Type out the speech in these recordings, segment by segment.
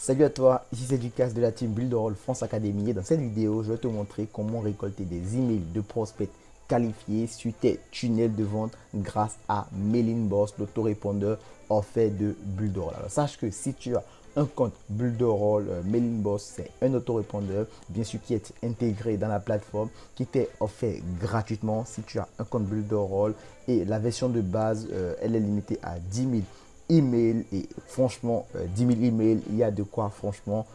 Salut à toi, ici c'est Lucas de la team Builderall France Academy et dans cette vidéo, je vais te montrer comment récolter des emails de prospects qualifiés sur tes tunnels de vente grâce à Mailing l'autorépondeur offert de Builderall. Alors sache que si tu as un compte Builderall, Mailing c'est un autorépondeur bien sûr qui est intégré dans la plateforme qui t'est offert gratuitement si tu as un compte Builderall et la version de base elle est limitée à 10 000 email et franchement 10 000 emails, il y a de quoi franchement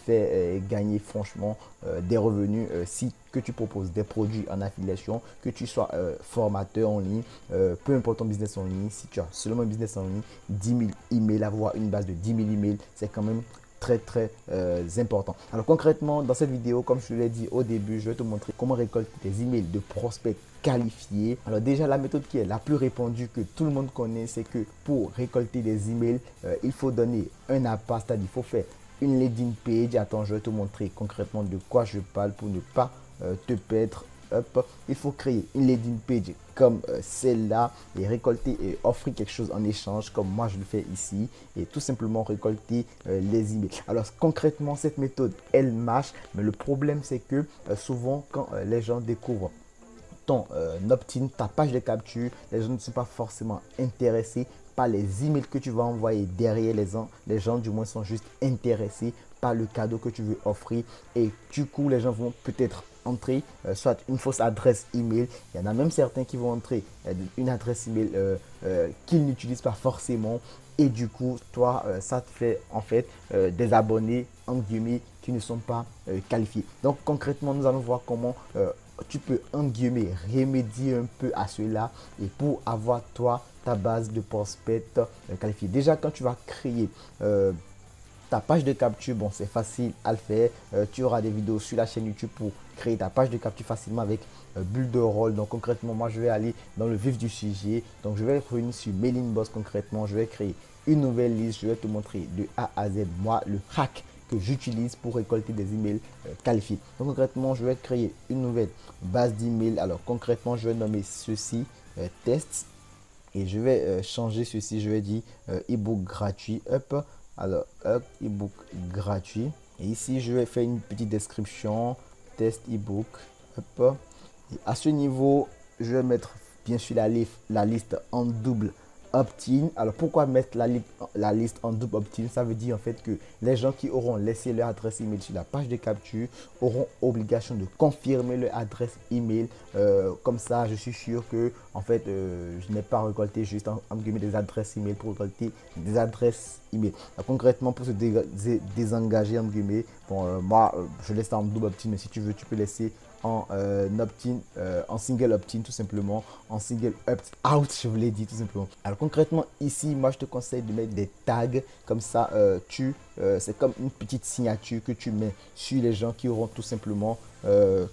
faire gagner franchement des revenus si que tu proposes des produits en affiliation, que tu sois formateur en ligne, peu importe ton business en ligne, si tu as seulement un business en ligne, 10 000 emails, avoir une base de 10 000 emails, c'est quand même très important. Alors concrètement, dans cette vidéo, comme je te l'ai dit au début, je vais te montrer comment récolter des emails de prospects qualifiés. Alors déjà, la méthode qui est la plus répandue que tout le monde connaît, c'est que pour récolter des emails, il faut donner un appât, c'est-à-dire il faut faire une landing page. Attends, je vais te montrer concrètement de quoi je parle pour ne pas te perdre. Hop, il faut créer une landing page comme celle-là et récolter et offrir quelque chose en échange comme moi je le fais ici et tout simplement récolter les emails. Alors concrètement cette méthode elle marche, mais le problème c'est que souvent quand les gens découvrent ton opt-in, ta page de capture, les gens ne sont pas forcément intéressés par les emails que tu vas envoyer derrière. Les gens du moins sont juste intéressés par le cadeau que tu veux offrir et du coup les gens vont peut-être entrer soit une fausse adresse email. Il y en a même certains qui vont entrer une adresse email qu'ils n'utilisent pas forcément et du coup toi ça te fait en fait des abonnés en guillemets qui ne sont pas qualifiés. Donc concrètement nous allons voir comment tu peux en guillemets remédier un peu à cela et pour avoir toi ta base de prospects qualifiés. Déjà quand tu vas créer ta page de capture, bon c'est facile à le faire. Tu auras des vidéos sur la chaîne YouTube pour créer ta page de capture facilement avec Builderall. Donc concrètement moi je vais aller dans le vif du sujet. Donc je vais revenir sur Mailing concrètement. Je vais créer une nouvelle liste. Je vais te montrer de A à Z moi le hack que j'utilise pour récolter des emails qualifiés. Donc concrètement, je vais créer une nouvelle base d'emails. Alors concrètement, je vais nommer ceci test et je vais changer ceci. Je vais dire ebook gratuit. Hop. Alors, ebook gratuit. Et ici, je vais faire une petite description test ebook. Hop. Et à ce niveau, je vais mettre bien sûr la liste en double opt-in. Alors pourquoi mettre la liste en double opt-in? Ça veut dire en fait que les gens qui auront laissé leur adresse email sur la page de capture auront obligation de confirmer leur adresse email. Comme ça, je suis sûr que en fait, je n'ai pas récolté juste en guillemets des adresses email pour récolter des adresses email. Alors, concrètement, pour se désengager en guillemets, bon, moi, je laisse ça en double opt-in, mais si tu veux, tu peux laisser en opt-in, en single opt-in tout simplement, en single opt-out, je vous l'ai dit tout simplement. Alors concrètement ici, moi je te conseille de mettre des tags comme ça, c'est comme une petite signature que tu mets sur les gens qui auront tout simplement,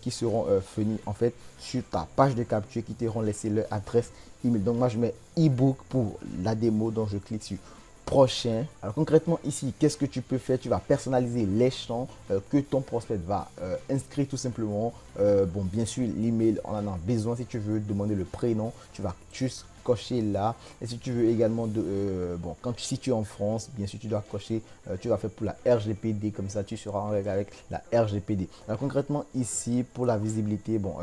qui seront venus en fait sur ta page de capture, qui t'auront laissé leur adresse email. Donc moi je mets ebook pour la démo, donc je clique sur prochain. Alors concrètement ici, qu'est-ce que tu peux faire? Tu vas personnaliser les champs que ton prospect va inscrire tout simplement. Bon, bien sûr, l'email, on en a besoin. Si tu veux demander le prénom, tu vas juste cocher là. Et si tu veux également bon, si tu es en France, bien sûr tu dois cocher, tu vas faire pour la RGPD, comme ça tu seras en règle avec la RGPD. Alors concrètement ici pour la visibilité, bon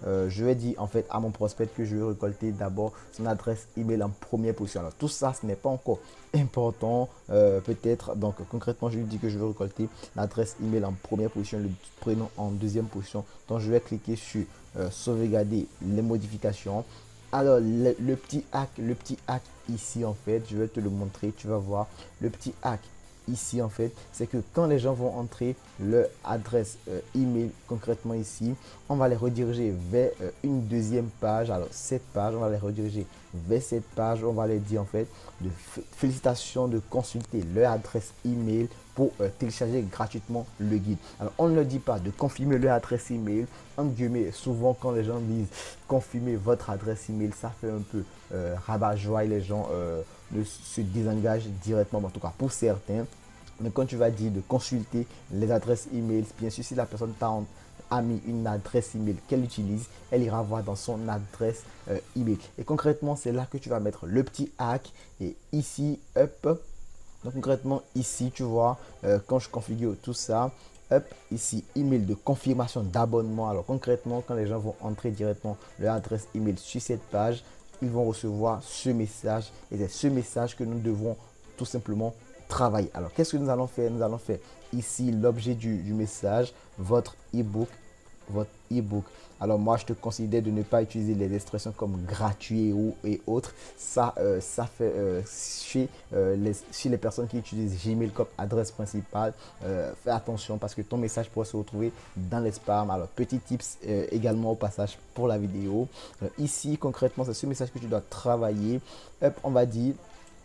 je vais dire en fait à mon prospect que je vais récolter d'abord son adresse email en première position. Alors tout ça ce n'est pas encore important peut-être, donc concrètement je lui dis que je vais récolter l'adresse email en première position, le prénom en deuxième position. Donc je vais cliquer sur sauvegarder les modifications. Alors le petit hack ici en fait, je vais te le montrer, tu vas voir le petit hack ici en fait, c'est que quand les gens vont entrer leur adresse email concrètement ici, on va les rediriger vers une deuxième page. Alors cette page, on va les rediriger vers cette page, on va les dire en fait de félicitations de consulter leur adresse email pour télécharger gratuitement le guide. Alors on ne le dit pas de confirmer leur adresse email en guillemets. Souvent quand les gens disent confirmer votre adresse email, ça fait un peu rabat-joie et les gens se désengagent directement, en tout cas pour certains. Mais quand tu vas dire de consulter les adresses email, bien sûr si la personne a mis une adresse email qu'elle utilise, elle ira voir dans son adresse email. Et concrètement, c'est là que tu vas mettre le petit hack. Et ici, hop, Donc concrètement ici tu vois, quand je configure tout ça, hop, ici email de confirmation d'abonnement. Alors concrètement, quand les gens vont entrer directement leur adresse email sur cette page, ils vont recevoir ce message et c'est ce message que nous devons tout simplement travailler. Alors qu'est-ce que nous allons faire? Nous allons faire ici l'objet du message, votre ebook. Alors moi je te conseille de ne pas utiliser les expressions comme gratuit et autres. Ça fait chez les personnes qui utilisent Gmail comme adresse principale, fais attention parce que ton message pourrait se retrouver dans les spams. Alors petit tips également au passage pour la vidéo. Ici concrètement c'est ce message que tu dois travailler. Hop, on va dire.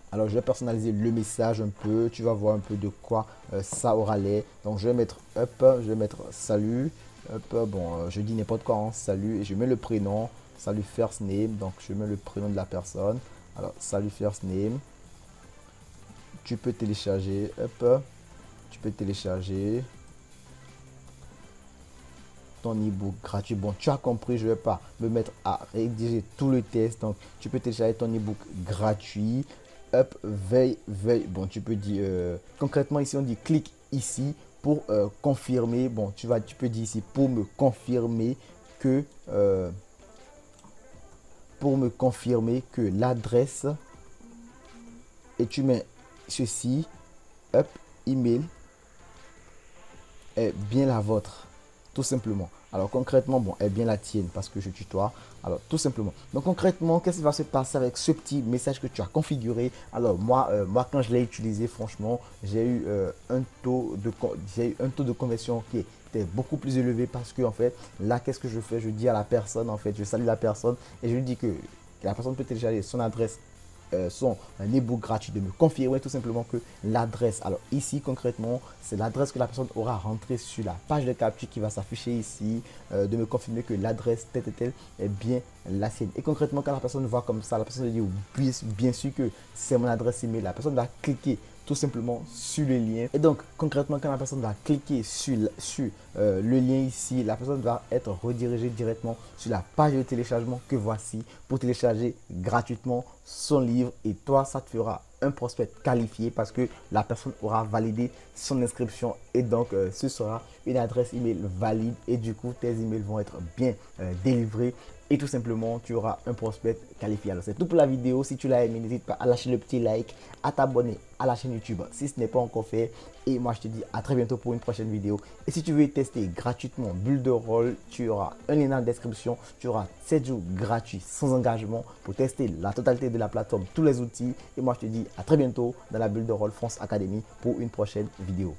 Alors, je vais personnaliser le message un peu. Tu vas voir un peu de quoi ça aura l'air. Donc, je vais mettre up, je vais mettre salut. Up, bon, je dis n'importe quoi, hein, salut. Et je mets le prénom, salut first name. Donc, je mets le prénom de la personne. Alors, salut first name. Tu peux télécharger. Up, tu peux télécharger ton ebook gratuit. Bon, tu as compris, je ne vais pas me mettre à rédiger tout le test. Donc, tu peux télécharger ton ebook gratuit. Up, veille. Bon, tu peux dire concrètement ici on dit clique ici pour confirmer. Bon, tu peux dire ici pour me confirmer que l'adresse, et tu mets ceci, up, email est bien la vôtre, tout simplement. Alors concrètement, bon, est bien la tienne parce que je tutoie. Alors tout simplement. Donc concrètement, qu'est-ce qui va se passer avec ce petit message que tu as configuré? Alors moi quand je l'ai utilisé, franchement, j'ai eu un taux de conversion qui était beaucoup plus élevé parce que en fait, là, qu'est-ce que je fais? Je dis à la personne, en fait, je salue la personne et je lui dis que la personne peut télécharger son adresse, son ebook gratuit, de me confirmer tout simplement que l'adresse, alors ici concrètement c'est l'adresse que la personne aura rentrée sur la page de capture qui va s'afficher ici, de me confirmer que l'adresse telle est bien la sienne. Et concrètement quand la personne voit comme ça, la personne se dit bien sûr que c'est mon adresse email, la personne va cliquer tout simplement sur le lien. Et donc concrètement quand la personne va cliquer sur le lien ici, la personne va être redirigée directement sur la page de téléchargement que voici pour télécharger gratuitement son livre. Et toi, ça te fera un prospect qualifié parce que la personne aura validé son inscription et donc ce sera une adresse email valide et du coup tes emails vont être bien délivrés et tout simplement tu auras un prospect qualifié. Alors c'est tout pour la vidéo. Si tu l'as aimé, n'hésite pas à lâcher le petit like, à t'abonner à la chaîne YouTube si ce n'est pas encore fait et moi je te dis à très bientôt pour une prochaine vidéo. Et si tu veux tester gratuitement Builderall, tu auras un lien dans la description. Tu auras 7 jours gratuits sans engagement pour tester la totalité de la plateforme, tous les outils. Et moi je te dis à très bientôt dans la Builderall France Academy pour une prochaine vidéo.